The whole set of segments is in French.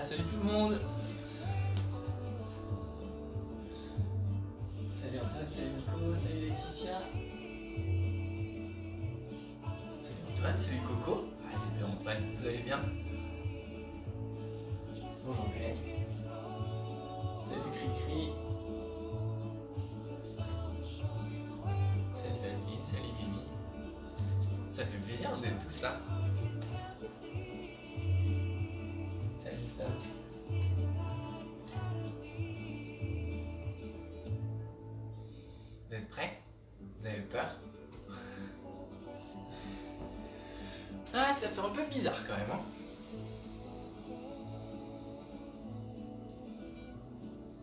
Salut tout le monde. Salut Antoine, salut Nico, salut Laetitia. Salut Antoine, salut Coco. Salut Antoine, vous allez bien? Bonjour Greg. Salut Cricri. Salut Adeline, salut Mimi. Ça fait plaisir, vous êtes tous là. Salut Sam. Vous êtes prêts? Vous avez peur? Ah, ça fait un peu bizarre quand même, hein.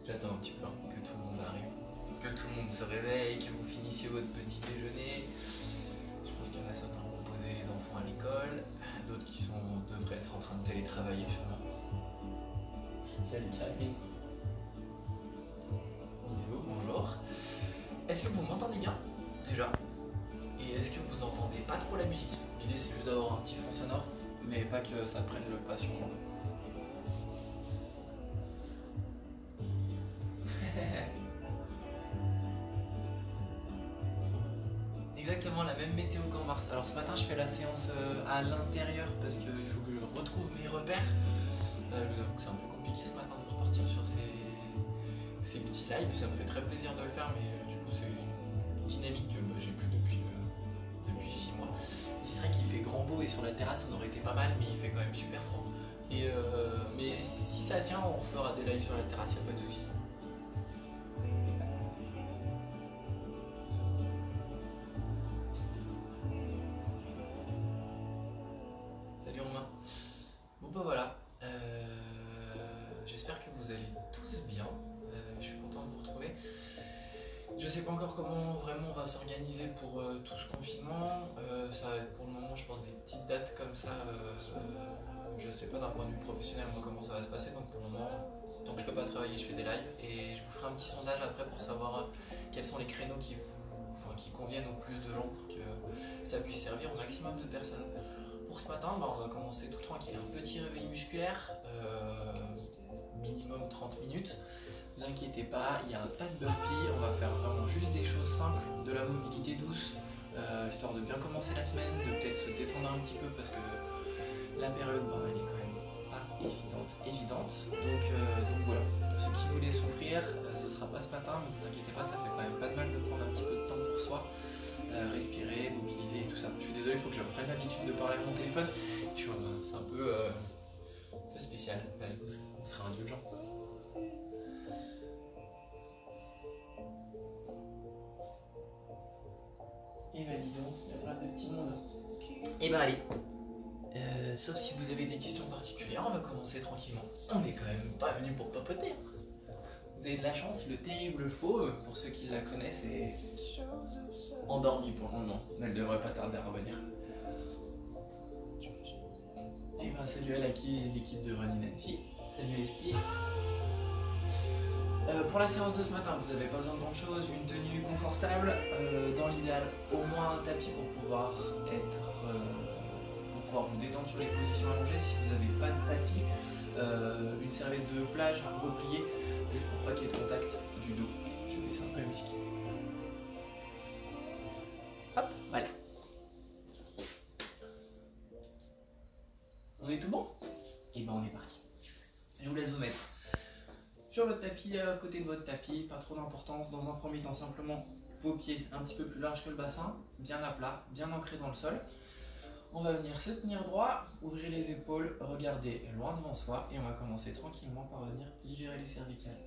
J'attends un petit peu, hein, que tout le monde arrive, que tout le monde se réveille, que vous finissiez votre petit déjeuner. Je pense qu'il y en a certains qui vont poser les enfants à l'école, d'autres qui devraient être en train de télétravailler sûrement. Salut Karine. Bisous, bonjour. Est-ce que vous m'entendez bien déjà? Et est-ce que vous entendez pas trop la musique? L'idée c'est juste d'avoir un petit fond sonore, mais pas que ça prenne le pas sur moi. Exactement la même météo qu'en mars. Alors ce matin je fais la séance à l'intérieur parce qu'il faut que je retrouve mes repères. Je vous avoue que c'est un peu compliqué ce matin de repartir sur ces petits lives. Ça me fait très plaisir de le faire, mais du coup c'est une dynamique que j'ai plus depuis 6 mois. C'est vrai qu'il fait grand beau et sur la terrasse on aurait été pas mal, mais il fait quand même super froid. Mais si ça tient, on fera des lives sur la terrasse, y a pas de souci. Salut Romain. Bon bah voilà. J'espère que vous allez tous bien. Je suis content de vous retrouver. Je sais pas encore comment vraiment on va s'organiser pour tout ce confinement. Ça va être pour le moment, je pense, des petites dates comme ça. Je sais pas d'un point de vue professionnel moi comment ça va se passer. Donc pour le moment, tant que je peux pas travailler, je fais des lives et je vous ferai un petit sondage après pour savoir quels sont les créneaux qui conviennent au plus de gens pour que ça puisse servir au maximum de personnes. Pour ce matin, on va commencer tout tranquille. Un petit réveil musculaire, minimum 30 minutes. Ne vous inquiétez pas, il n'y a pas de burpee, on va faire vraiment juste des choses simples, de la mobilité douce, histoire de bien commencer la semaine, de peut-être se détendre un petit peu parce que la période, elle est quand même pas évidente. Donc voilà, ceux qui voulaient souffrir, ce sera pas ce matin, mais ne vous inquiétez pas, ça fait quand même pas de mal de prendre un petit peu de temps pour soi, respirer, mobiliser et tout ça. Je suis désolé, il faut que je reprenne l'habitude de parler à mon téléphone, c'est un peu spécial, vous serez indulgents. Et bah dis donc, il y a plein de petits mondes. Et bah allez, sauf si vous avez des questions particulières, on va commencer tranquillement. On est quand même pas venu pour papoter. Vous avez de la chance, le terrible faux, pour ceux qui la connaissent, est endormi pour le moment. Elle devrait pas tarder à revenir. Et bah salut à l'équipe de Running Nancy. Salut Esti. Pour la séance de ce matin, vous n'avez pas besoin de grand chose, une tenue confortable, dans l'idéal au moins un tapis pour pouvoir vous détendre sur les positions allongées. Si vous n'avez pas de tapis, une serviette de plage repliée, juste pour pas qu'il y ait de contact du dos. Je vais baisser un peu la musique. Hop, voilà. On est tout bon? Et ben on est parti. Je vous laisse vous mettre sur votre tapis, à côté de votre tapis, pas trop d'importance. Dans un premier temps, simplement vos pieds un petit peu plus larges que le bassin, bien à plat, bien ancrés dans le sol. On va venir se tenir droit, ouvrir les épaules, regarder loin devant soi et on va commencer tranquillement par venir libérer les cervicales.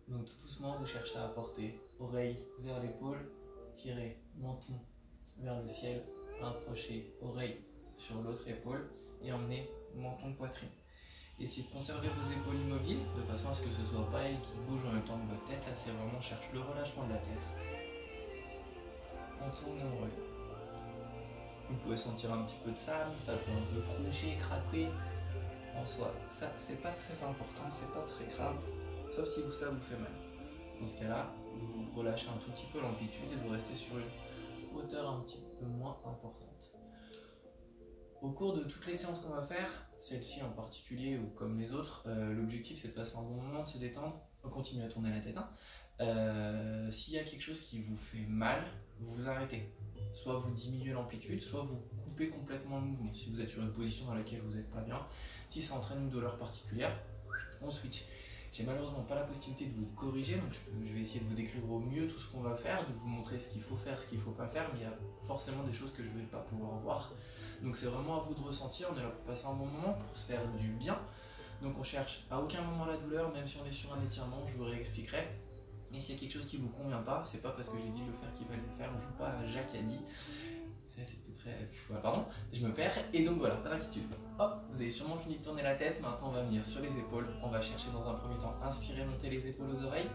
Donc tout doucement, vous cherchez à apporter oreille vers l'épaule, tirer menton vers le ciel, rapprocher oreille sur l'autre épaule et emmener menton poitrine. Essayez de conserver vos épaules immobiles de façon à ce que ce ne soit pas elles qui bougent en même temps que votre tête. Là, c'est vraiment, on cherche le relâchement de la tête. On tourne et on relève. Vous pouvez sentir un petit peu de sable, ça peut un peu troncher, craquer en soi. Ça, c'est pas très important, c'est pas très grave, sauf si ça vous fait mal. Dans ce cas-là, vous relâchez un tout petit peu l'amplitude et vous restez sur une hauteur un petit peu moins importante. Au cours de toutes les séances qu'on va faire, celle-ci en particulier ou comme les autres, l'objectif c'est de passer un bon moment, de se détendre, continuer à tourner la tête. S'il y a quelque chose qui vous fait mal, vous vous arrêtez. Soit vous diminuez l'amplitude, soit vous coupez complètement le mouvement. Si vous êtes sur une position dans laquelle vous n'êtes pas bien, si ça entraîne une douleur particulière, on switch. J'ai malheureusement pas la possibilité de vous corriger, donc je vais essayer de vous décrire au mieux tout ce qu'on va faire, de vous montrer ce qu'il faut faire, ce qu'il ne faut pas faire, mais il y a forcément des choses que je ne vais pas pouvoir voir. Donc c'est vraiment à vous de ressentir, on est là pour passer un bon moment, pour se faire du bien. Donc on cherche à aucun moment la douleur, même si on est sur un étirement, je vous réexpliquerai. Et s'il y a quelque chose qui ne vous convient pas, c'est pas parce que j'ai dit de le faire qu'il fallait le faire, on ne joue pas à Jacques a dit. C'était très... Ouais, pardon, je me perds. Et donc voilà, pas d'inquiétude. Hop, vous avez sûrement fini de tourner la tête, maintenant on va venir sur les épaules. On va chercher dans un premier temps, inspirer, monter les épaules aux oreilles.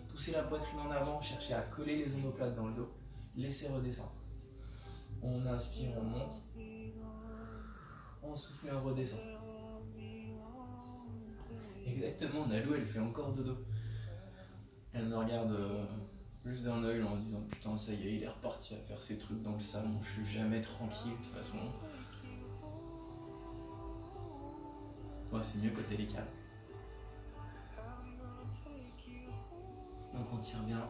Pousser la poitrine en avant, chercher à coller les omoplates dans le dos. Laisser redescendre. On inspire, on monte. On souffle et on redescend. Exactement, Nalou elle fait encore dodo. Elle me regarde juste d'un œil en disant putain ça y est, il est reparti à faire ses trucs dans le salon, je suis jamais tranquille de toute façon. Ouais, c'est mieux quand elle est calme. Donc on tire bien.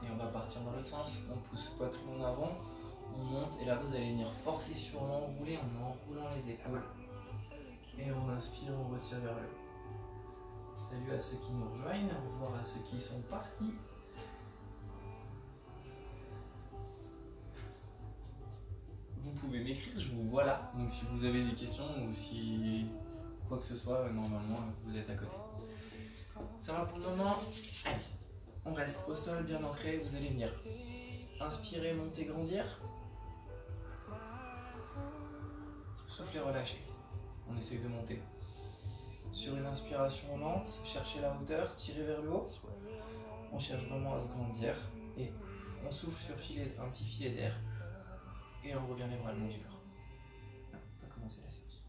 Et on va partir dans l'autre sens, on pousse poitrine en avant, on monte et là vous allez venir forcer sur l'enroulé en enroulant les épaules. Et on inspire, on retire vers le haut. Salut à ceux qui nous rejoignent, au revoir à ceux qui sont partis. Vous pouvez m'écrire, je vous vois là. Donc si vous avez des questions ou si quoi que ce soit, normalement vous êtes à côté. Ça va pour le moment. Allez, on reste au sol bien ancré, vous allez venir. Inspirez, montez, grandir. Soufflez, relâchez. On essaye de monter. Sur une inspiration lente, cherchez la hauteur, tirez vers le haut. On cherche vraiment à se grandir et on souffle sur un petit filet d'air et on revient les bras le long du corps. On peut commencer la séance.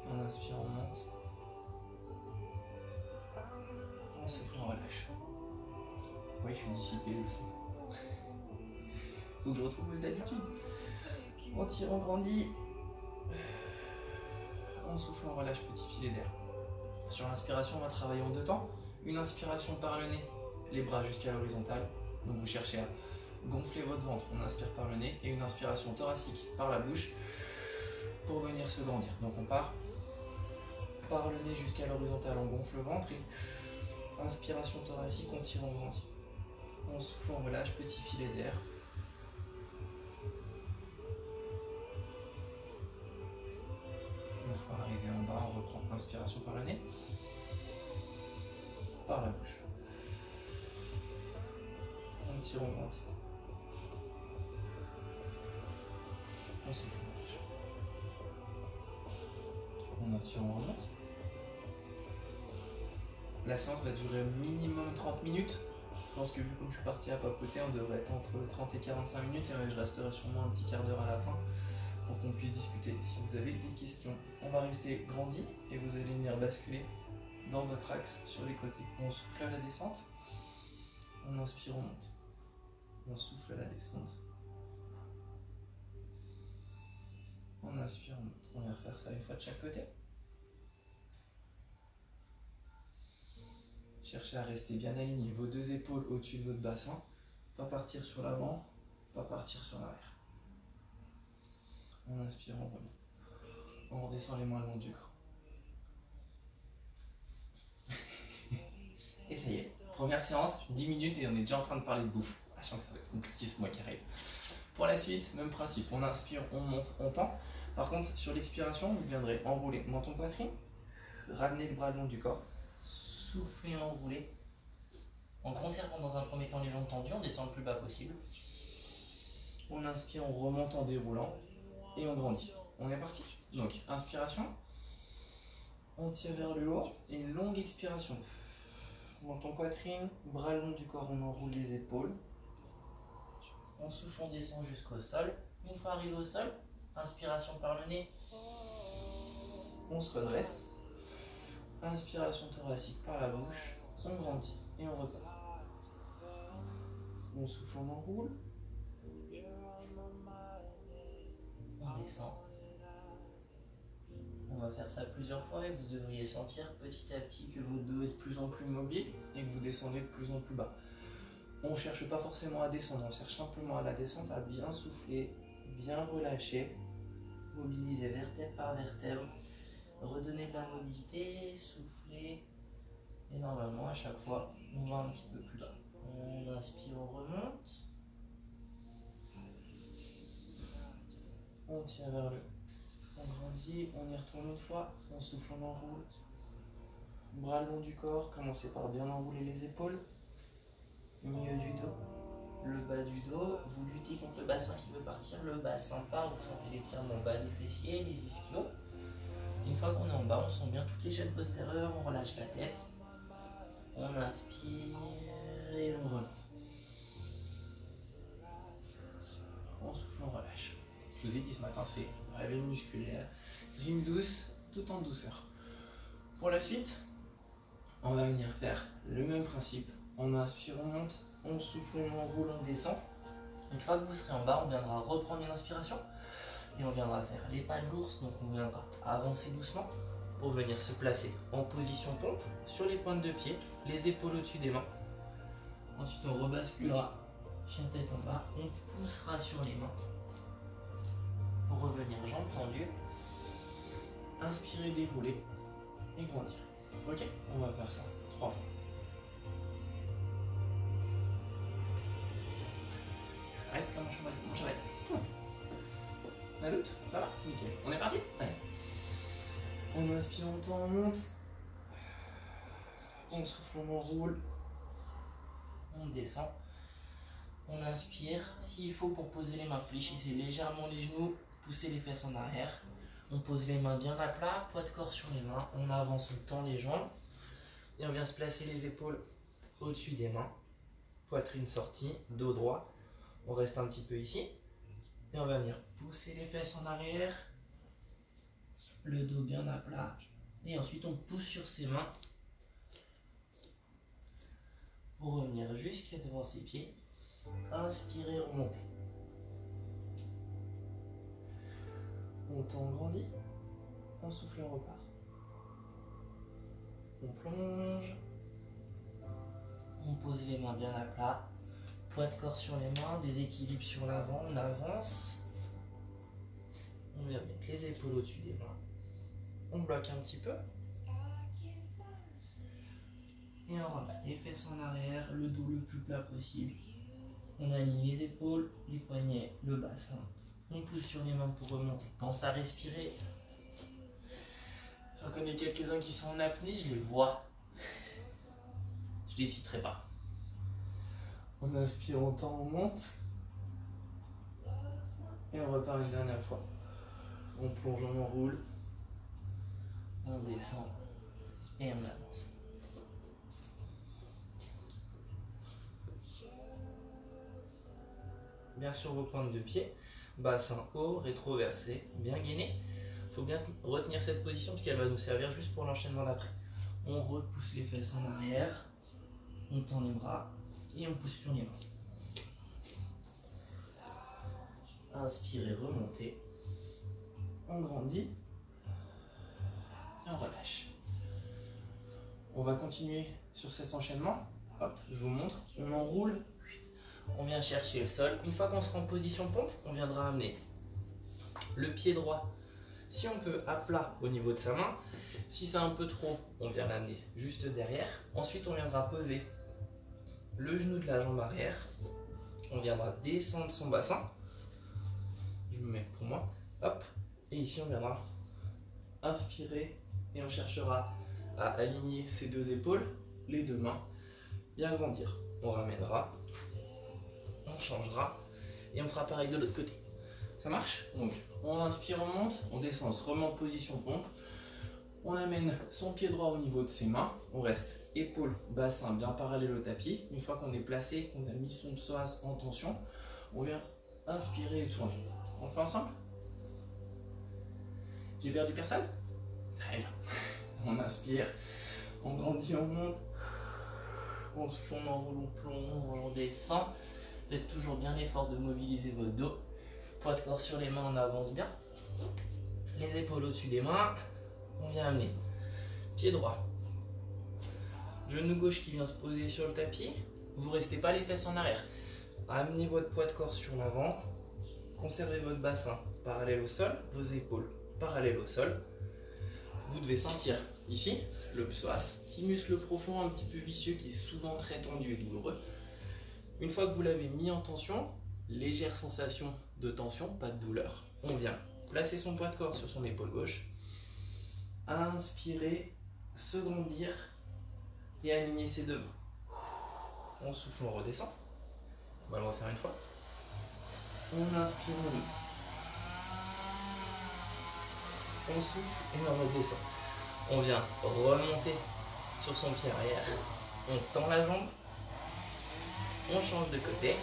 On inspire, on monte. On souffle, on relâche. Oui, je suis dissipé, je le sais. Faut que je retrouve mes habitudes. On tire, on grandit. On souffle, on relâche, petit filet d'air. Sur l'inspiration, on va travailler en deux temps. Une inspiration par le nez, les bras jusqu'à l'horizontale. Donc vous cherchez à gonfler votre ventre, on inspire par le nez. Et une inspiration thoracique par la bouche pour venir se grandir. Donc on part par le nez jusqu'à l'horizontale, on gonfle le ventre. Et inspiration thoracique, on tire, on grandit. On souffle, on relâche, petit filet d'air. Une fois arrivé en bas, on reprend inspiration par le nez, par la bouche. On tire, on grandit. On souffle, on relâche. On inspire, on remonte. La séance va durer minimum 30 minutes. Je pense que vu comme je suis parti à papoter, on devrait être entre 30 et 45 minutes et je resterai sûrement un petit quart d'heure à la fin pour qu'on puisse discuter. Si vous avez des questions, on va rester grandi et vous allez venir basculer dans votre axe sur les côtés. On souffle à la descente, on inspire, on monte. On souffle à la descente, on inspire, on monte. On va refaire ça une fois de chaque côté. Cherchez à rester bien aligné, vos deux épaules au-dessus de votre bassin, pas partir sur l'avant, pas partir sur l'arrière. On inspire, on remonte. On redescend les mains le long du corps. Et ça y est, première séance, 10 minutes et on est déjà en train de parler de bouffe. Je sens que ça va être compliqué ce mois qui arrive. Pour la suite, même principe, on inspire, on monte, on tend. Par contre, sur l'expiration, vous viendrez enrouler menton poitrine, ramener le bras le long du corps, souffler, enrouler. En conservant dans un premier temps les jambes tendues, on descend le plus bas possible. On inspire, on remonte en déroulant et on grandit. On est parti. Donc, inspiration, on tire vers le haut et une longue expiration. Menton poitrine, bras long du corps, on enroule les épaules. On souffle, on descend jusqu'au sol. Une fois arrivé au sol, inspiration par le nez. On se redresse. Inspiration thoracique par la bouche. On grandit et on repart. On souffle, on enroule. On descend. On va faire ça plusieurs fois et vous devriez sentir petit à petit que votre dos est de plus en plus mobile et que vous descendez de plus en plus bas. On ne cherche pas forcément à descendre, on cherche simplement à la descente, à bien souffler, bien relâcher, mobiliser vertèbre par vertèbre, redonner de la mobilité, souffler. Et normalement, à chaque fois, on va un petit peu plus bas. On inspire, on remonte. On tire vers le haut. On grandit, on y retourne une fois, on souffle, on enroule. Bras le long du corps, commencez par bien enrouler les épaules. Milieu du dos, le bas du dos. Vous luttez contre le bassin qui veut partir, le bassin part, vous sentez l'étirement bas des fessiers, des ischios. Une fois qu'on est en bas, on sent bien toutes les chaînes postérieures, on relâche la tête. On inspire et on remonte. On souffle, on relâche. Je vous ai dit ce matin, c'est réveil musculaire, gym douce, tout en douceur. Pour la suite, on va venir faire le même principe. On inspire, on monte, on souffle, on enroule, on descend. Une fois que vous serez en bas, on viendra reprendre une inspiration et on viendra faire les pas de l'ours. Donc on viendra avancer doucement pour venir se placer en position pompe sur les pointes de pied, les épaules au-dessus des mains. Ensuite on rebasculera, chien tête en bas, on poussera sur les mains pour revenir jambes tendues. Inspirer, dérouler et grandir. Ok, on va faire ça 3 fois. Arrête comme un cheval. La lutte, ça va, nickel. On est parti? Allez. On inspire, on tend, on monte. On souffle, on enroule. On descend. On inspire. S'il faut, pour poser les mains, fléchissez légèrement les genoux, poussez les fesses en arrière. On pose les mains bien à plat, poids de corps sur les mains. On avance, on tend les jambes. Et on vient se placer les épaules au-dessus des mains. Poitrine sortie, dos droit. On reste un petit peu ici. Et on va venir pousser les fesses en arrière. Le dos bien à plat. Et ensuite on pousse sur ses mains. Pour revenir jusqu'à devant ses pieds. Inspirez, remontez. On tend, on grandit. On souffle, on repart. On plonge. On pose les mains bien à plat. Poids de corps sur les mains, déséquilibre sur l'avant, on avance. On vient mettre les épaules au-dessus des mains. On bloque un petit peu. Et on remet les fesses en arrière, le dos le plus plat possible. On aligne les épaules, les poignets, le bassin. On pousse sur les mains pour remonter. Pense à respirer. J'en connais quelques-uns qui sont en apnée, je les vois. Je les citerai pas. On inspire, on tend, on monte. Et on repart une dernière fois. On plonge, on enroule. On descend. Et on avance. Bien sur vos pointes de pied. Bassin haut, rétroversé, bien gainé. Il faut bien retenir cette position parce qu'elle va nous servir juste pour l'enchaînement d'après. On repousse les fesses en arrière. On tend les bras. Et on pousse sur les mains. Inspirez, remontez. On grandit. Et on relâche. On va continuer sur cet enchaînement. Hop, je vous montre. On enroule. On vient chercher le sol. Une fois qu'on sera en position pompe, on viendra amener le pied droit, si on peut, à plat au niveau de sa main. Si c'est un peu trop, on vient l'amener juste derrière. Ensuite, on viendra poser le genou de la jambe arrière. On viendra descendre son bassin. Je me mets pour moi. Hop. Et ici, on viendra inspirer et on cherchera à aligner ses deux épaules, les deux mains, bien grandir. On ramènera, on changera et on fera pareil de l'autre côté. Ça marche? Donc, on inspire, on monte, on descend, on se remet en position pompe. On amène son pied droit au niveau de ses mains. On reste épaules, bassin bien parallèle au tapis. Une fois qu'on est placé, qu'on a mis son psoas en tension, on vient inspirer et tourner. On le fait ensemble? J'ai perdu personne? Très bien. On inspire, on grandit, on monte, on se plombe, on roule, on plombe, on descend. Faites toujours bien l'effort de mobiliser votre dos. Poids de corps sur les mains, on avance bien. Les épaules au-dessus des mains. On vient amener pied droit. Genou gauche qui vient se poser sur le tapis. Vous ne restez pas les fesses en arrière. Amenez votre poids de corps sur l'avant. Conservez votre bassin parallèle au sol. Vos épaules parallèles au sol. Vous devez sentir ici le psoas, petit muscle profond un petit peu vicieux qui est souvent très tendu et douloureux. Une fois que vous l'avez mis en tension, légère sensation de tension, pas de douleur. On vient placer son poids de corps sur son épaule gauche. Inspirer, se grandir et aligner ses deux mains. On souffle, on redescend. On va le refaire une fois. On inspire, on ouvre. On souffle et on redescend. On vient remonter sur son pied arrière. On tend la jambe. On change de côté.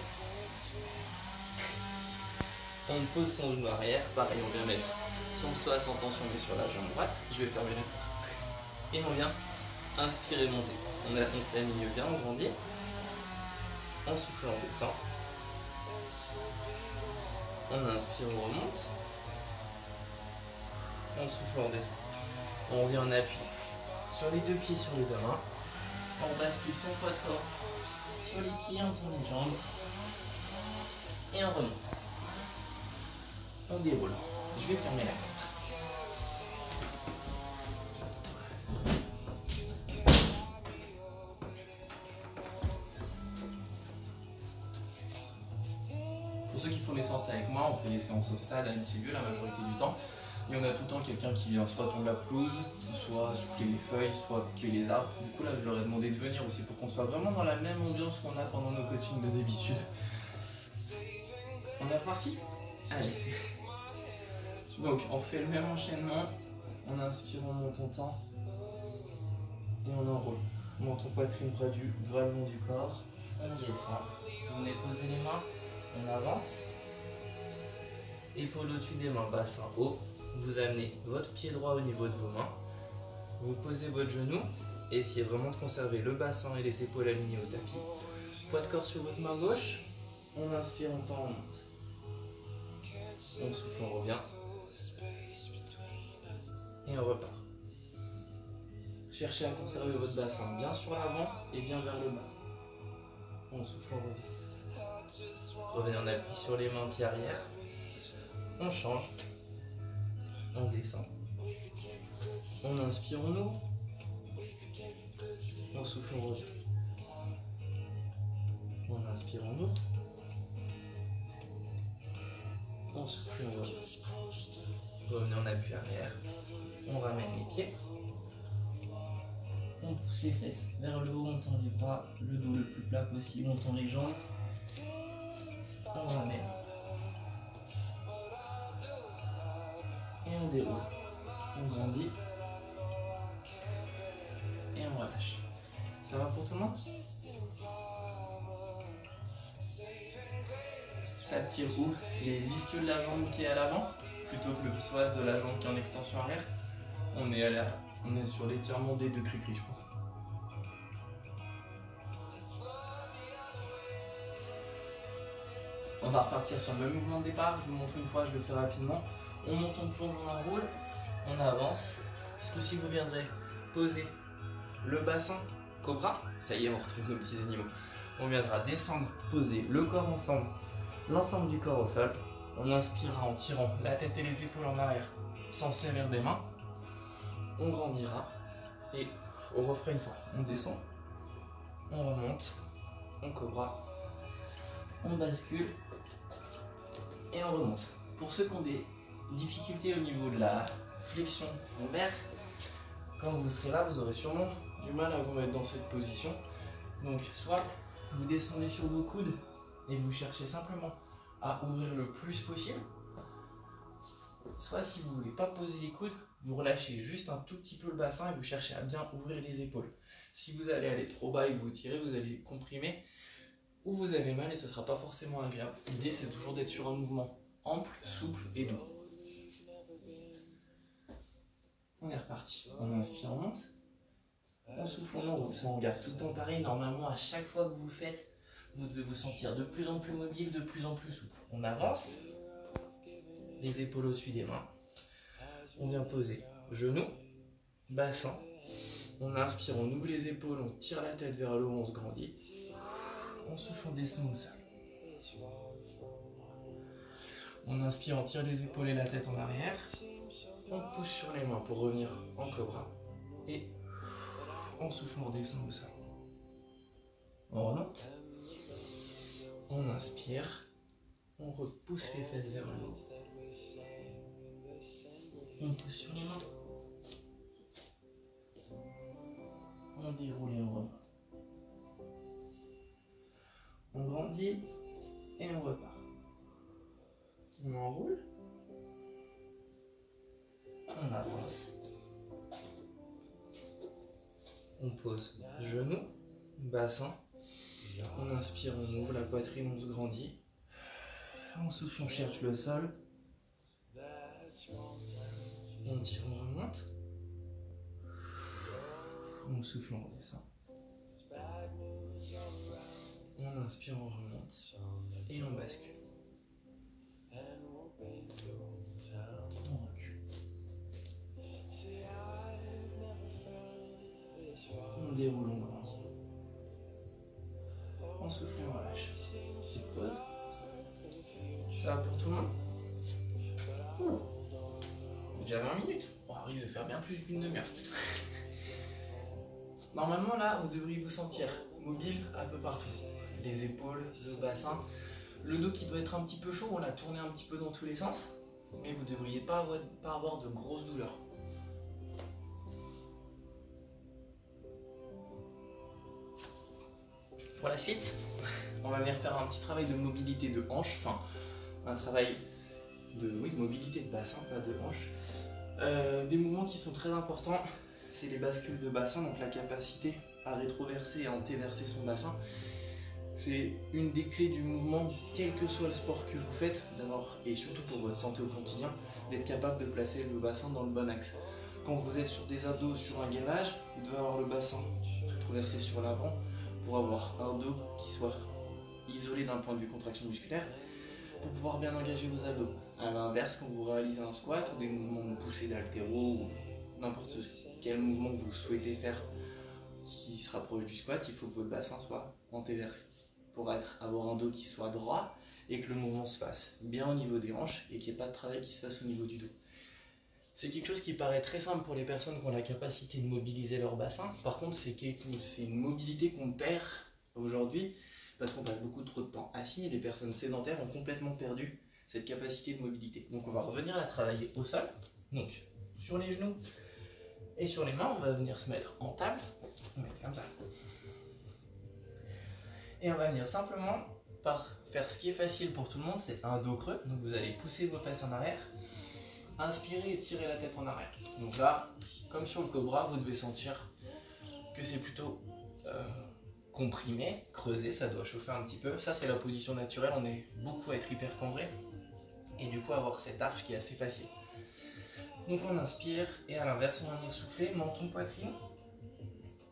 On pose son genou arrière. Pareil, on vient mettre son psoas en tension mais sur la jambe droite. Je vais fermer les yeux. Et on vient inspirer, monter. On s'aligne bien, on grandit. On souffle, on descend. On inspire, on remonte. On souffle, on descend. On revient en appui sur les deux pieds, sur les deux mains. On bascule son poids de corps sur les pieds, on tourne les jambes. Et on remonte. On déroule. Je vais fermer la fenêtre. Pour ceux qui font les séances avec moi, on fait les séances au stade à Annecy-Lieu la majorité du temps. Et on a tout le temps quelqu'un qui vient soit tondre la pelouse, soit souffler les feuilles, soit couper les arbres. Du coup là je leur ai demandé de venir aussi pour qu'on soit vraiment dans la même ambiance qu'on a pendant nos coachings de d'habitude. On est reparti? Allez. Donc on fait le même enchaînement. On inspire, on monte, on tend. Et on enroule. Menton, poitrine, bras le long du corps. On descend. Vous venez poser les mains. On avance. Épaules au-dessus des mains, bassin haut. Vous amenez votre pied droit au niveau de vos mains. Vous posez votre genou. Essayez vraiment de conserver le bassin et les épaules alignées au tapis. Poids de corps sur votre main gauche. On inspire, on tend, on monte. On souffle, on revient. Et on repart. Cherchez à conserver votre bassin bien sur l'avant et bien vers le bas. On souffle, on revient. Revenez en appui sur les mains, pied arrière. On change. On descend. On inspire, on ouvre. On souffle, on revient. On inspire, on ouvre. On souffle, on revient. Revenez en appui arrière. On ramène les pieds. On pousse les fesses vers le haut, on tend les bras, le dos le plus plat possible, on tend les jambes. On ramène. Et on déroule. On grandit. Et on relâche. Ça va pour tout le monde? Ça tire où? Les ischios de la jambe qui est à l'avant, plutôt que le psoas de la jambe qui est en extension arrière. On est sur l'étirement des deux cri-cri, je pense. On va repartir sur le même mouvement de départ. Je vous montre une fois, je le fais rapidement. On monte, on plonge, on enroule, on avance. Ce coup-ci, vous viendrez poser le bassin, cobra. Ça y est, on retrouve nos petits animaux. On viendra descendre, poser le corps ensemble, l'ensemble du corps au sol. On inspirera en tirant la tête et les épaules en arrière sans servir des mains. On grandira et on refera une fois. On descend, on remonte, on cobra, on bascule et on remonte. Pour ceux qui ont des difficultés au niveau de la flexion lombaire, quand vous serez là, vous aurez sûrement du mal à vous mettre dans cette position. Donc soit vous descendez sur vos coudes et vous cherchez simplement à ouvrir le plus possible, soit si vous ne voulez pas poser les coudes, vous relâchez juste un tout petit peu le bassin et vous cherchez à bien ouvrir les épaules. Si vous allez aller trop bas et que vous tirez, vous allez comprimer ou vous avez mal et ce ne sera pas forcément agréable. L'idée c'est toujours d'être sur un mouvement ample, souple et doux. On est reparti. On inspire, on monte. On souffle, on enroule. On garde tout le temps pareil. Normalement, à chaque fois que vous le faites, vous devez vous sentir de plus en plus mobile, de plus en plus souple. On avance. Les épaules au-dessus des mains. On vient poser genoux, bassin. On inspire, on ouvre les épaules, on tire la tête vers le haut, on se grandit. On souffle, on descend au sol. On inspire, on tire les épaules et la tête en arrière. On pousse sur les mains pour revenir en cobra. Et on souffle, on redescend au sol. On remonte. On inspire. On repousse les fesses vers le haut. On pousse sur les mains. On déroule et on remonte. On grandit et on repart. On enroule. On avance. On pose genoux, bassin. On inspire, on ouvre la poitrine, on se grandit. On souffle, on cherche le sol. On tire, on remonte. On souffle, on redescend. On inspire, on remonte. Et on bascule. On recule. On déroule, on grandit. On souffle, on relâche. Petite pause. Ça va pour tout le monde? Déjà 20 minutes. On arrive de faire bien plus d'une demi-heure. Normalement là, vous devriez vous sentir mobile un peu partout. Les épaules, le bassin, le dos qui doit être un petit peu chaud, on l'a tourné un petit peu dans tous les sens, mais vous ne devriez pas avoir de grosses douleurs. Pour la suite, on va venir faire un petit travail de mobilité de hanche, enfin un travail de mobilité de bassin, pas de hanche. Des mouvements qui sont très importants, c'est les bascules de bassin, donc la capacité à rétroverser et à antéverser son bassin. C'est une des clés du mouvement, quel que soit le sport que vous faites, d'abord, et surtout pour votre santé au quotidien, d'être capable de placer le bassin dans le bon axe. Quand vous êtes sur des abdos, sur un gainage, vous devez avoir le bassin rétroversé sur l'avant pour avoir un dos qui soit isolé d'un point de vue contraction musculaire, pour pouvoir bien engager vos abdos. À l'inverse, quand vous réalisez un squat ou des mouvements de poussée d'haltéro ou n'importe quel mouvement que vous souhaitez faire qui se rapproche du squat, il faut que votre bassin soit antéversé pour avoir un dos qui soit droit et que le mouvement se fasse bien au niveau des hanches et qu'il n'y ait pas de travail qui se fasse au niveau du dos. C'est quelque chose qui paraît très simple pour les personnes qui ont la capacité de mobiliser leur bassin. Par contre, c'est une mobilité qu'on perd aujourd'hui parce qu'on passe beaucoup trop de temps assis et les personnes sédentaires ont complètement perdu cette capacité de mobilité. Donc on va revenir la travailler au sol, donc sur les genoux et sur les mains, on va venir se mettre en table, on va mettre comme ça. Et on va venir simplement par faire ce qui est facile pour tout le monde, c'est un dos creux. Donc vous allez pousser vos fesses en arrière, inspirer et tirer la tête en arrière. Donc là, comme sur le cobra, vous devez sentir que c'est plutôt comprimé, creusé, ça doit chauffer un petit peu. Ça c'est la position naturelle, on est beaucoup à être hyper cambré et du coup avoir cette arche qui est assez facile. Donc on inspire et à l'inverse on va venir souffler, menton, poitrine.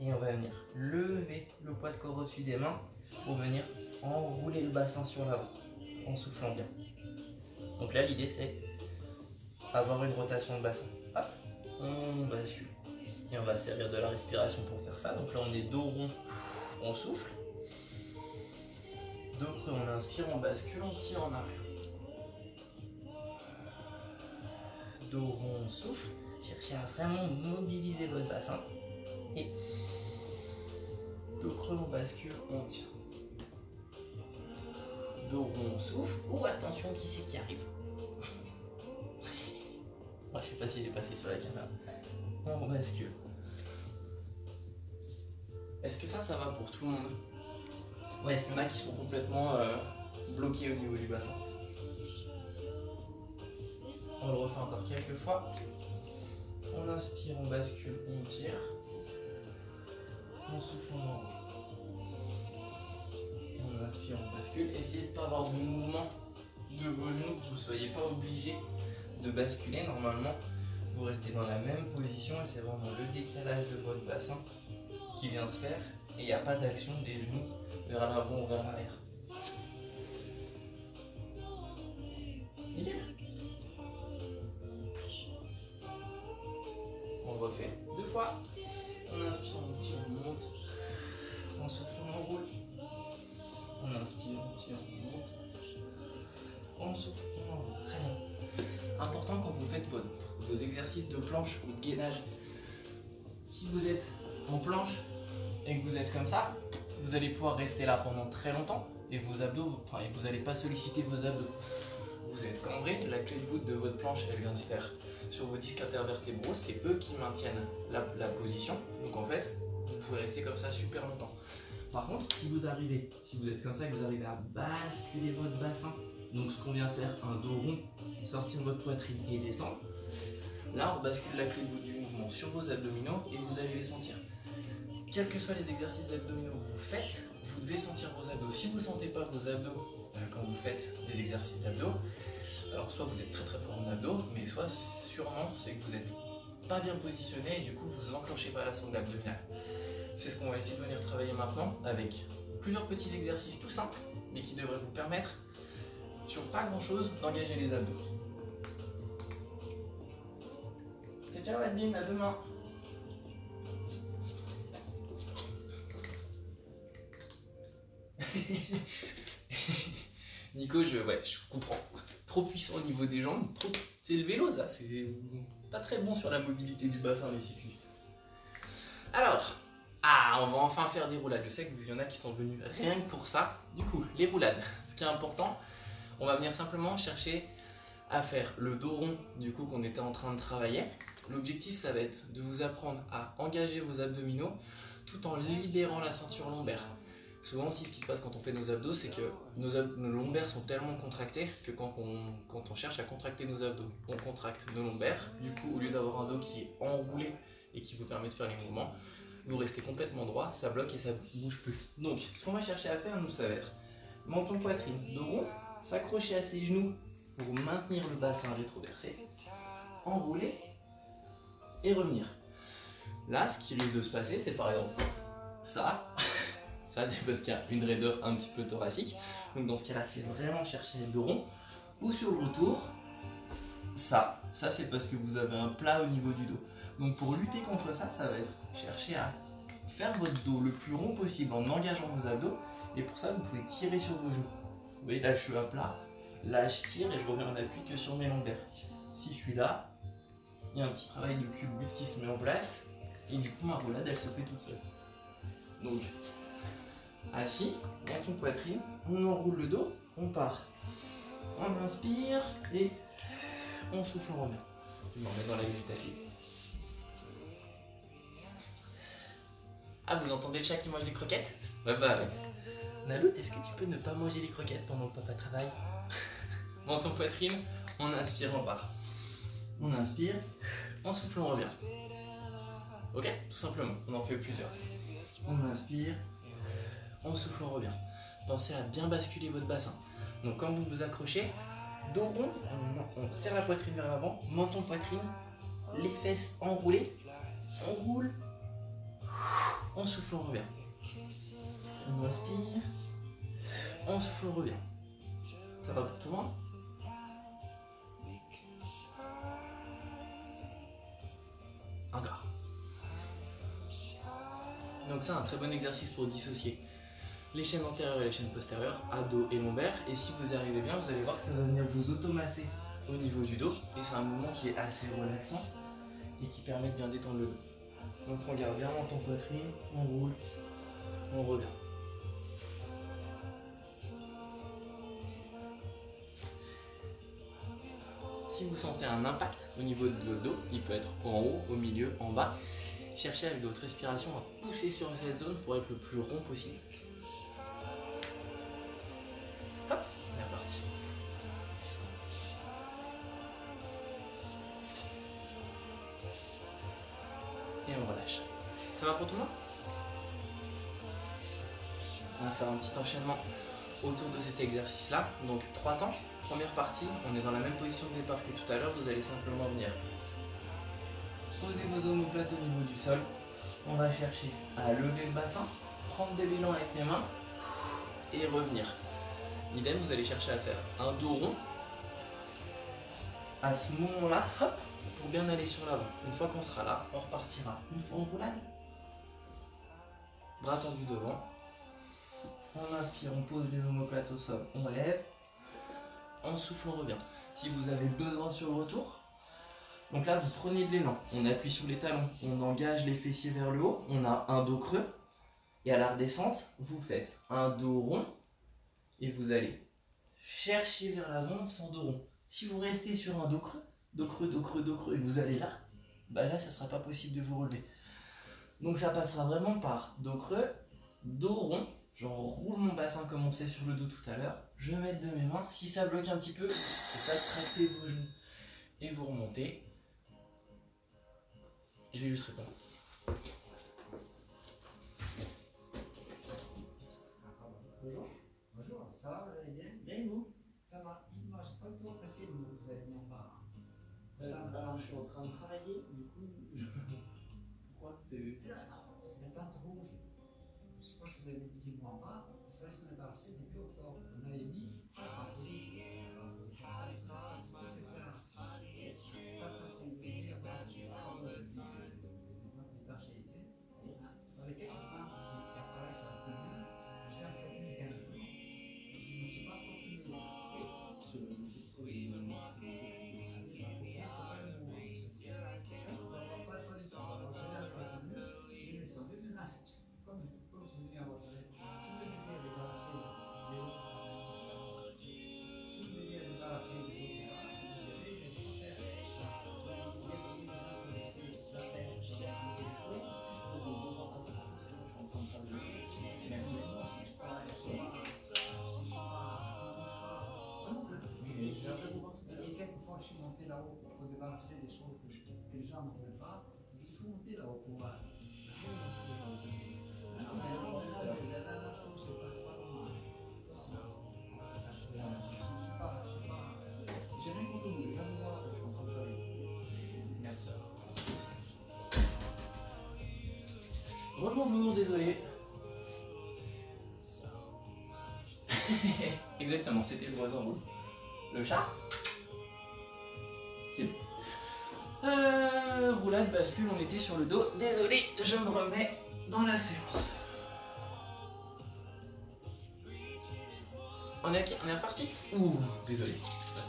Et on va venir lever le poids de corps au-dessus des mains pour venir enrouler le bassin sur l'avant en soufflant bien. Donc là l'idée c'est avoir une rotation de bassin. Hop, on bascule. Et on va servir de la respiration pour faire ça. Donc là on est dos rond, on souffle. Dos creux, on inspire, on bascule, on tire en arrière. Dos rond, on souffle. Cherchez à vraiment mobiliser votre bassin. Et dos creux, on bascule, on tire. Dos rond, on souffle. Ou attention, qui c'est qui arrive? Moi, je sais pas s'il est passé sur la caméra. On bascule. Est-ce que ça va pour tout le monde? Ouais, est-ce qu'il y en a qui sont complètement bloqués au niveau du bassin? On le refait encore quelques fois. On inspire, on bascule, on tire. On souffle, on enroule. On inspire, on bascule. Essayez de ne pas avoir de mouvement de vos genoux, que vous ne soyez pas obligé de basculer. Normalement, vous restez dans la même position et c'est vraiment le décalage de votre bassin qui vient se faire et il n'y a pas d'action des genoux vers l'avant ou vers l'arrière. Nickel. On refait 2 fois. On inspire, on tire, on monte. On souffle, on enroule. On inspire, on tire, on monte. On souffle, on enroule. Très bien. Important quand vous faites vos exercices de planche ou de gainage. Si vous êtes en planche et que vous êtes comme ça, vous allez pouvoir rester là pendant très longtemps et vos abdos, enfin, et vous n'allez pas solliciter vos abdos. Vous êtes cambré, la clé de voûte de votre planche, elle vient de se faire sur vos disques intervertébraux, c'est eux qui maintiennent la position. Donc en fait, vous pouvez rester comme ça super longtemps. Par contre, si vous êtes comme ça et que vous arrivez à basculer votre bassin, donc ce qu'on vient faire, un dos rond, sortir votre poitrine et descendre, là on bascule la clé de voûte du mouvement sur vos abdominaux et vous allez les sentir. Quels que soient les exercices d'abdominaux que vous faites, vous devez sentir vos abdos. Si vous ne sentez pas vos abdos quand vous faites des exercices d'abdos, alors soit vous êtes très très fort en abdos, mais soit sûrement c'est que vous n'êtes pas bien positionné et du coup vous enclenchez pas la sangle abdominale. C'est ce qu'on va essayer de venir travailler maintenant avec plusieurs petits exercices tout simples, mais qui devraient vous permettre, sur pas grand chose, d'engager les abdos. Ciao Albin, à demain. Nico, je comprends. Trop puissant au niveau des jambes, c'est le vélo ça, c'est pas très bon sur la mobilité du bassin les cyclistes. Alors, on va enfin faire des roulades. Je sais que vous y en a qui sont venus rien que pour ça. Du coup, les roulades, ce qui est important, on va venir simplement chercher à faire le dos rond du coup qu'on était en train de travailler. L'objectif ça va être de vous apprendre à engager vos abdominaux tout en libérant la ceinture lombaire. Souvent aussi ce qui se passe quand on fait nos abdos, c'est que nos lombaires sont tellement contractés que quand on cherche à contracter nos abdos, on contracte nos lombaires. Du coup, au lieu d'avoir un dos qui est enroulé et qui vous permet de faire les mouvements, vous restez complètement droit, ça bloque et ça ne bouge plus. Donc ce qu'on va chercher à faire, nous, ça va être menton poitrine, dos rond, s'accrocher à ses genoux pour maintenir le bassin rétroversé, enrouler et revenir. Là, ce qui risque de se passer, c'est par exemple ça. Ça, c'est parce qu'il y a une raideur un petit peu thoracique. Donc dans ce cas-là, c'est vraiment chercher le dos rond. Ou sur le retour, ça c'est parce que vous avez un plat au niveau du dos. Donc pour lutter contre ça, ça va être chercher à faire votre dos le plus rond possible en engageant vos abdos. Et pour ça, vous pouvez tirer sur vos genoux. Vous voyez, là je suis à plat. Là je tire et je reviens en appui que sur mes lombaires. Si je suis là, il y a un petit travail de culbute qui se met en place. Et du coup, ma roulade, elle se fait toute seule. Donc, assis, menton poitrine, on enroule le dos, on part. On inspire et on souffle, on remet. Je m'en mets dans l'axe du tapis. Ah, vous entendez le chat qui mange les croquettes? Bah, Nalout, est-ce que tu peux ne pas manger les croquettes pendant que papa travaille? Menton poitrine, on inspire, on part. On inspire, on souffle, on revient. Ok? Tout simplement, on en fait plusieurs. On inspire, on souffle, on revient. Pensez à bien basculer votre bassin. Donc quand vous vous accrochez, dos rond, on serre la poitrine vers l'avant, menton poitrine, les fesses enroulées, on roule, on souffle, on revient. On inspire, on souffle, on revient. Ça va pour tout le monde? Encore. Donc c'est un très bon exercice pour dissocier les chaînes antérieures et les chaînes postérieures, abdos et lombaires. Et si vous y arrivez bien, vous allez voir que ça va venir vous automasser au niveau du dos. Et c'est un mouvement qui est assez relaxant et qui permet de bien détendre le dos. Donc on garde bien menton poitrine, on roule, on revient. Si vous sentez un impact au niveau de votre dos, il peut être en haut, au milieu, en bas. Cherchez avec votre respiration à pousser sur cette zone pour être le plus rond possible. Hop, c'est parti. et on relâche. Ça va pour tout le monde? On va faire un petit enchaînement autour de cet exercice-là. Donc 3 temps. Première partie, on est dans la même position de départ que tout à l'heure. Vous allez simplement venir poser vos omoplates au niveau du sol. On va chercher à lever le bassin, prendre de l'élan avec les mains et revenir. Idem, vous allez chercher à faire un dos rond. À ce moment-là, hop, pour bien aller sur l'avant. Une fois qu'on sera là, on repartira. Une fois en roulade. Bras tendus devant. On inspire, on pose les omoplates au sol, on lève. On souffle, on revient. Si vous avez besoin sur le retour, donc là vous prenez de l'élan, on appuie sur les talons, on engage les fessiers vers le haut, on a un dos creux. Et à la redescente, vous faites un dos rond et vous allez chercher vers l'avant sans dos rond. Si vous restez sur un dos creux, dos creux, dos creux, dos creux, et que vous allez là, bah là, ça ne sera pas possible de vous relever. Donc ça passera vraiment par dos creux, dos rond. J'enroule mon bassin comme on faisait sur le dos tout à l'heure. Je vais mettre de mes mains. Si ça bloque un petit peu, c'est ça, trapez vos genoux et vous remontez. Je vais juste répondre. Bonjour. Bonjour, ça va, vous allez bien? Bien et vous? Ça va. Dites-moi, j'ai pas trop apprécié le mot que vous avez mis en part. Alors je suis en train de travailler, du coup, pourquoi c'est... Les pentes rouges, je sais pas si vous avez mis petit mot en bas, il fallait s'en débarrasser début octobre. On avait mis pas parti. Pas presque une demi-heure dans lesquels je pense qu'après là, ça va plus mieux. Je vais en faire une 15 jours. Je ne me suis pas continué. Je me suis trouvé une mémoire. Je suis monté là-haut pour débarrasser des choses que les gens ne veulent pas. Il faut monter là-haut pour voir. J'ai rien contre vous, je vais voir, je comprends pas bien. Merci. Rebonjour, désolé. Exactement, c'était le voisin rouge. Le chat. C'est bon. Roulade, bascule, on était sur le dos. Désolé, je me remets dans la séance. On est reparti. Ouh, désolé.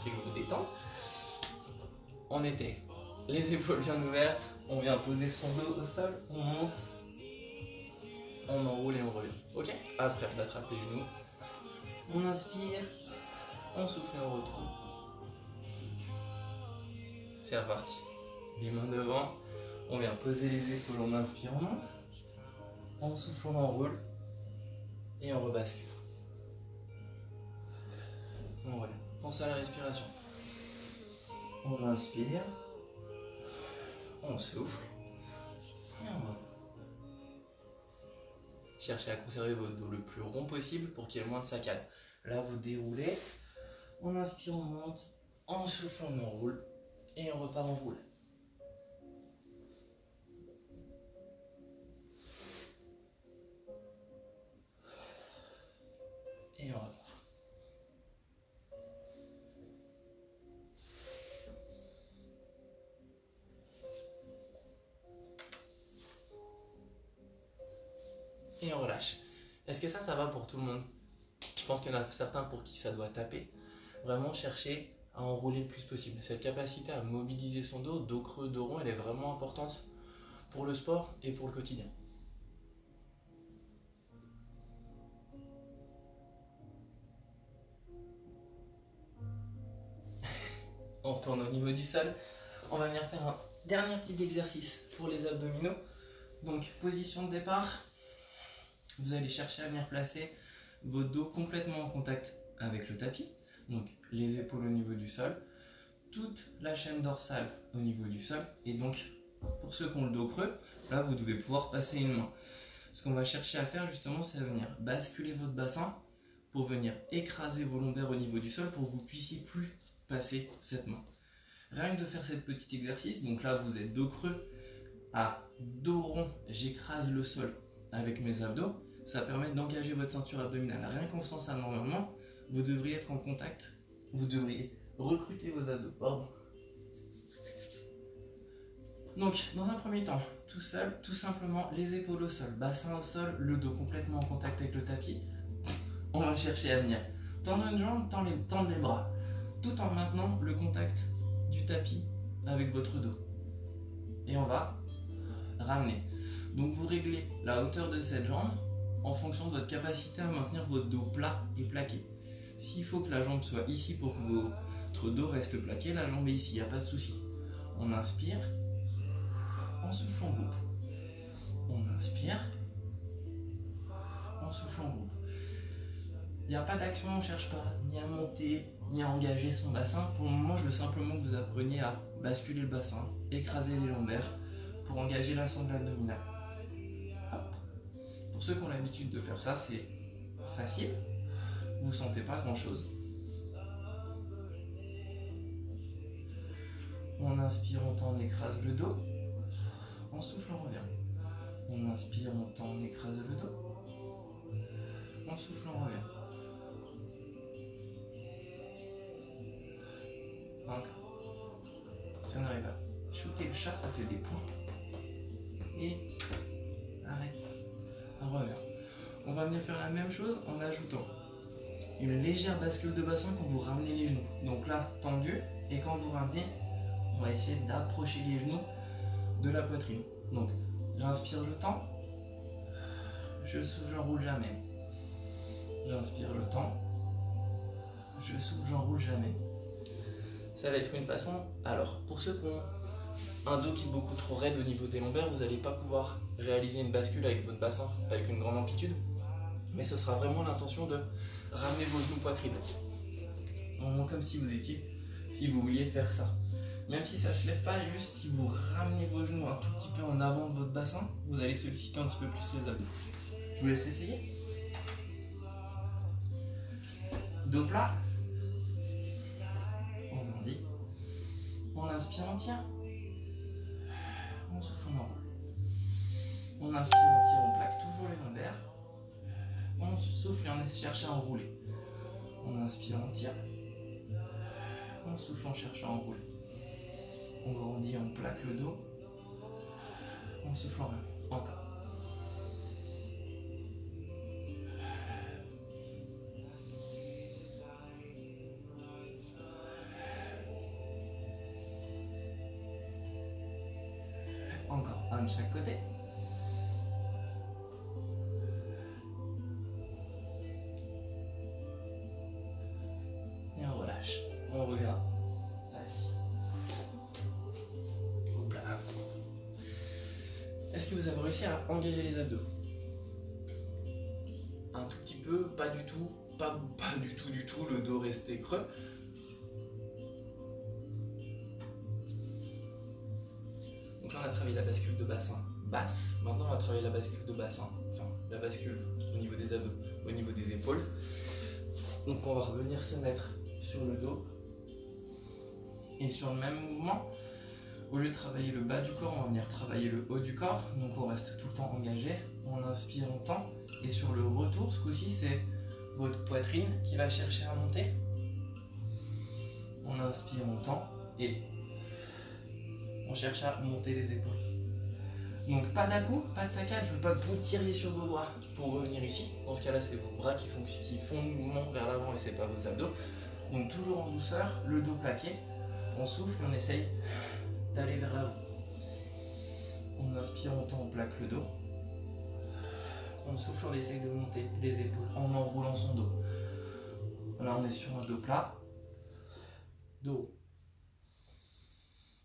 C'est que vous détendre. On était les épaules bien ouvertes. On vient poser son dos au sol. On monte. On enroule et on revient. Ok. Après, on attrape les genoux. On inspire. On souffle et on retourne. C'est reparti. Les mains devant. On vient poser les épaules. On inspire, on monte. On souffle, on enroule. Et on rebascule. On revient. Pense à la respiration. On inspire. On souffle. Et on revient. Cherchez à conserver votre dos le plus rond possible pour qu'il y ait le moins de saccades. Là, vous déroulez. On inspire, on monte. On souffle, on enroule. Et on repart en roule. Et on repart. Et on relâche. Est-ce que ça va pour tout le monde? Je pense qu'il y en a certains pour qui ça doit taper. Vraiment chercher à enrouler le plus possible. Cette capacité à mobiliser son dos creux, dos rond, elle est vraiment importante pour le sport et pour le quotidien. On retourne au niveau du sol. On va venir faire un dernier petit exercice pour les abdominaux. Donc, position de départ. Vous allez chercher à venir placer votre dos complètement en contact avec le tapis. Donc, les épaules au niveau du sol. Toute la chaîne dorsale au niveau du sol. Et donc, Pour ceux qui ont le dos creux, là vous devez pouvoir passer une main. Ce qu'on va chercher à faire justement, c'est à venir basculer votre bassin pour venir écraser vos lombaires au niveau du sol pour que vous puissiez plus passer cette main. Rien que de faire cet petit exercice, donc là vous êtes dos creux, à dos rond, j'écrase le sol avec mes abdos, ça permet d'engager votre ceinture abdominale. Rien qu'en faisant ça normalement, vous devriez être en contact, vous devriez recruter vos abdos, pardon. Donc, dans un premier temps, tout seul, tout simplement, les épaules au sol, bassin au sol, le dos complètement en contact avec le tapis. On va chercher à venir tendre une jambe, tendre les bras, tout en maintenant le contact du tapis avec votre dos. Et on va ramener. Donc vous réglez la hauteur de cette jambe en fonction de votre capacité à maintenir votre dos plat et plaqué. S'il faut que la jambe soit ici pour que votre dos reste plaqué, la jambe est ici, il n'y a pas de souci. On inspire, on souffle en groupe. On inspire, on souffle en groupe. Il n'y a pas d'action, on ne cherche pas ni à monter, ni à engager son bassin. Pour le moment, je veux simplement que vous appreniez à basculer le bassin, écraser les lombaires pour engager la sangle abdominale. Hop. Pour ceux qui ont l'habitude de faire ça, c'est facile. Vous ne sentez pas grand-chose. On inspire, on tend, on écrase le dos. On souffle, on revient. On inspire, on tend, on écrase le dos. On souffle, on revient. Encore. Si on arrive à shooter le chat, ça fait des points. Et arrête. On revient. On va venir faire la même chose en ajoutant une légère bascule de bassin quand vous ramenez les genoux. Donc là, tendu. Et quand vous ramenez, on va essayer d'approcher les genoux de la poitrine. Donc, j'inspire, je tends. Je souffle, j'enroule jamais. J'inspire, je tends. Je souffle, j'enroule jamais. Ça va être une façon. Alors, pour ceux qui ont un dos qui est beaucoup trop raide au niveau des lombaires, vous n'allez pas pouvoir réaliser une bascule avec votre bassin avec une grande amplitude. Mais ce sera vraiment l'intention de ramener vos genoux poitrine. Vraiment comme si vous vouliez faire ça. Même si ça ne se lève pas, juste si vous ramenez vos genoux un tout petit peu en avant de votre bassin, vous allez solliciter un petit peu plus les abdos. Je vous laisse essayer. Dos plat. On grandit. On inspire, on tient. On souffle, on enroule. On inspire, on tire, on plaque toujours les lombaires. On souffle et on cherche à enrouler. On inspire, on tire. On souffle, on cherche à enrouler. On grandit, on plaque le dos. On souffle, on revient. Encore. Encore un de chaque côté. Et on relâche. On revient assis. Hop là. Est-ce que vous avez réussi à engager les abdos? Un tout petit peu, pas du tout, pas du tout, le dos resté creux. Donc là on a travaillé la bascule de bassin basse, maintenant on va travailler la bascule de bassin, enfin la bascule au niveau des abdos, au niveau des épaules. Donc on va revenir se mettre sur le dos et sur le même mouvement, au lieu de travailler le bas du corps, on va venir travailler le haut du corps. Donc on reste tout le temps engagé, on inspire, on tend, et sur le retour, ce coup-ci c'est votre poitrine qui va chercher à monter. On inspire, on tend et on cherche à monter les épaules. Donc pas d'à-coup, pas de saccade, je ne veux pas que vous tiriez sur vos bras pour revenir ici. Dans ce cas-là, c'est vos bras qui font le mouvement vers l'avant et c'est pas vos abdos. Donc toujours en douceur, le dos plaqué, on souffle et on essaye d'aller vers l'avant. On inspire, on tend, on plaque le dos. On souffle, on essaye de monter les épaules en enroulant son dos. Là, on est sur un dos plat. Dos.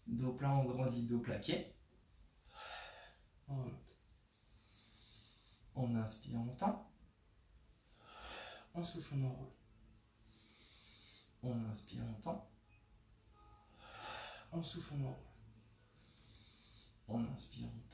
Dos plat, on grandit, dos plaqué. On remonte. On inspire, on tend. On souffle, on enroule. On inspire, on tend. On souffle, on enroule. On inspire, on